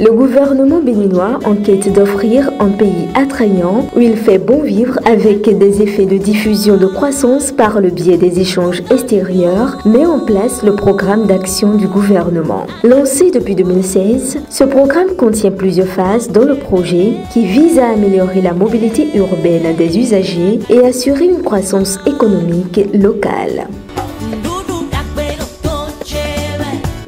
Le gouvernement béninois, en quête d'offrir un pays attrayant où il fait bon vivre avec des effets de diffusion de croissance par le biais des échanges extérieurs, met en place le programme d'action du gouvernement. Lancé depuis 2016, ce programme contient plusieurs phases dans le projet qui vise à améliorer la mobilité urbaine des usagers et assurer une croissance économique locale.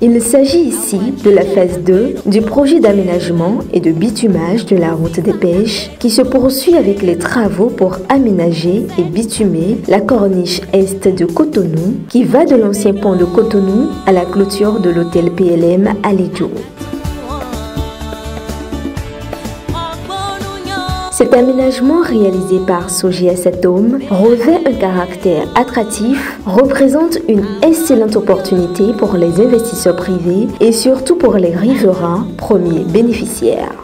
Il s'agit ici de la phase 2 du projet d'aménagement et de bitumage de la route des pêches qui se poursuit avec les travaux pour aménager et bitumer la corniche est de Cotonou qui va de l'ancien pont de Cotonou à la clôture de l'hôtel PLM à Lédio. Cet aménagement réalisé par Sogias Atome revêt un caractère attractif, représente une excellente opportunité pour les investisseurs privés et surtout pour les riverains, premiers bénéficiaires.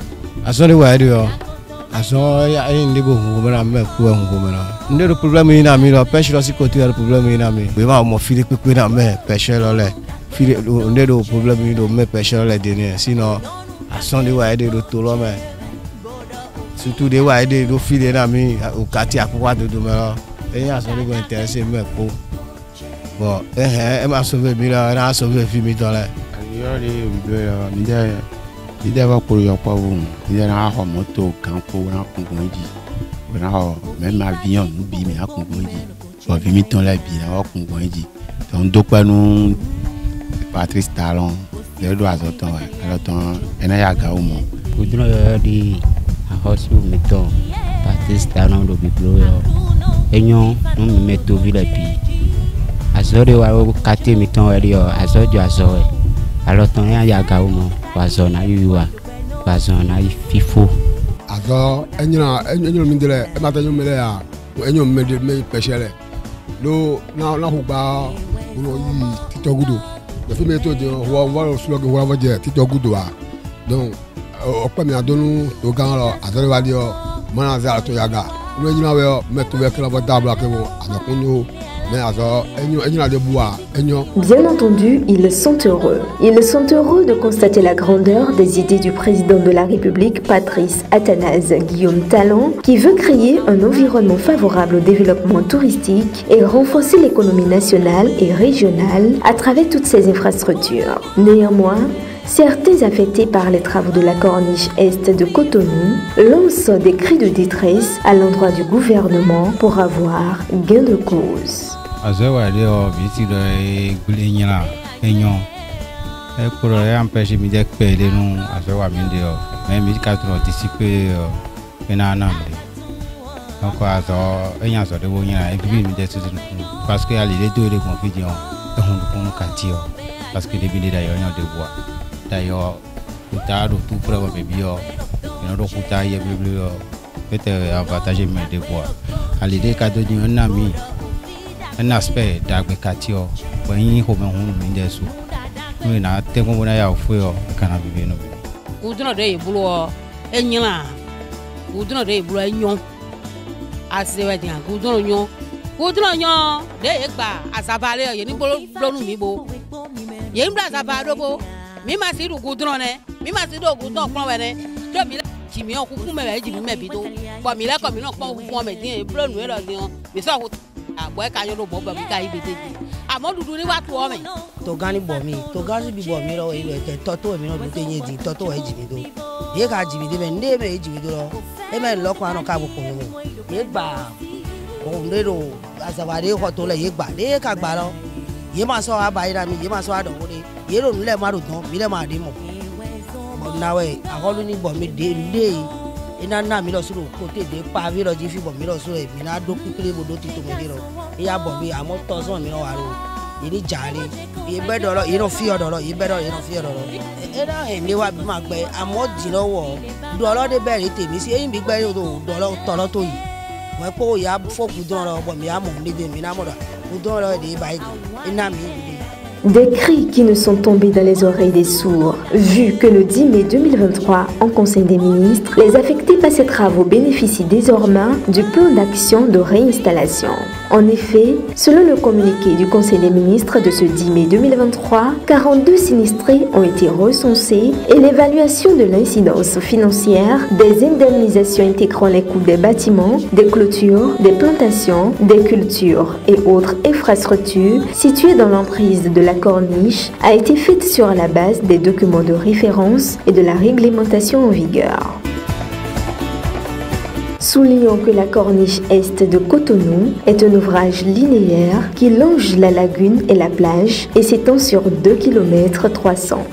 Surtout des fois, des filles d'amis au quartier à pouvoir de demain. Et il y a son niveau intéressé, mais pour. Bon, elle m'a sauvé, elle a sauvé le film. Il y a pour y avoir il y a un moto, campo, même avion, nous bimé à Congoïdi. Bon, vimi dans la vie, à Congoïdi. Donc, deux fois, nous, Patrice Talon, les doigts autant, alors, il y a un gars au monde. Hosu meto Patrice Talon do biblo yo enyo no meto vile pi azore wa o kate miton eri yo azojo azoe aloton ya ga umo wazona yuwa wazona ififo azo enyo mindele e mata nyo mele ya enyo mede me peshele lo na hugba uno yi titogudo de fi meto de wa slogan wa waje titogudo a donc ọpẹ mi adonu to gan lo azọriwadi ọ mọna zẹ àtọ yaga inú ẹyin náà wẹ mẹtọ wẹ kí lọ bọ dábìlà kí wọn àzọkúnyó mẹ àzọ ẹyin náà dé bu wa ẹyọ. Bien entendu, ils sont heureux. Ils sont heureux de constater la grandeur des idées du président de la République, Patrice Athanase Guillaume Talon, qui veut créer un environnement favorable au développement touristique et renforcer l'économie nationale et régionale à travers toutes ces infrastructures. Néanmoins, certains affectés par les travaux de la corniche est de Cotonou lancent des cris de détresse à l'endroit du gouvernement pour avoir gain de cause. D'ailleurs, tout pour avoir bébé, peut-être avantager mes devoirs. À l'idée qu'a donné un ami, un aspect d'agriculture, pour y remettre un sous. Nous n'avons pas de moyen à offrir le cannabis. Nous avons des boulots, et nous avons des boulots, et nous avons des boulots, et nous avons des boulots, mi ma si do goudron ne mi ma si do goudron pon we ne do mi la ji mi o kuku me ji mi me bi do bo mi la ko mi no pon kuku me din blo nu e lo din mi so ko abo e ka yo do bo ba mi ka ibe te ji amo dudu ni wa to o me to gani bo mi ro e te to mi no du te yin di to e ji mi do e ka ji mi de me nde me ji mi do ro e me lo ko anu ka bo ko mi e gba o nde ro azawade ko to le ye gba de ka gba lo ye ma so abayira mi ye ma so adon wo ni ye ro nle ma ro don mi le ma de mo nawe aholu ni bo mi de le ina na mi lo suru ko te de pa vi lo ji fi bo mi lo suru e mi na do pikire bo do ti to mi de ro iya bo mi amo to so mi no wa ro ye ni jare ye be do lo ye no fi odo lo ye be do ye no fi odo lo e na e mi wa bi ma gbe amo di lowo do lo de be re temi si eyin bi gbe do lo to lo to yi mo po ya fo ku don lo bo mi amo ni de mi na mo do ku don lo de ba ina mi Des cris qui ne sont tombés dans les oreilles des sourds, vu que le 10 mai 2023, en Conseil des ministres, les affectés par ces travaux bénéficient désormais du plan d'action de réinstallation. En effet, selon le communiqué du Conseil des ministres de ce 10 mai 2023, 42 sinistrés ont été recensés et l'évaluation de l'incidence financière des indemnisations intégrant les coûts des bâtiments, des clôtures, des plantations, des cultures et autres infrastructures situées dans l'emprise de la corniche a été faite sur la base des documents de référence et de la réglementation en vigueur. Soulignons que la corniche est de Cotonou est un ouvrage linéaire qui longe la lagune et la plage et s'étend sur 2 km 300.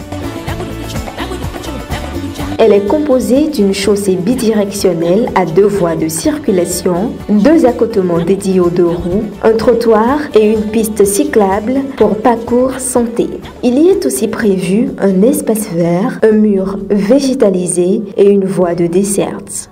Elle est composée d'une chaussée bidirectionnelle à 2 voies de circulation, 2 accotements dédiés aux 2 roues, un trottoir et une piste cyclable pour parcours santé. Il y est aussi prévu un espace vert, un mur végétalisé et une voie de desserte.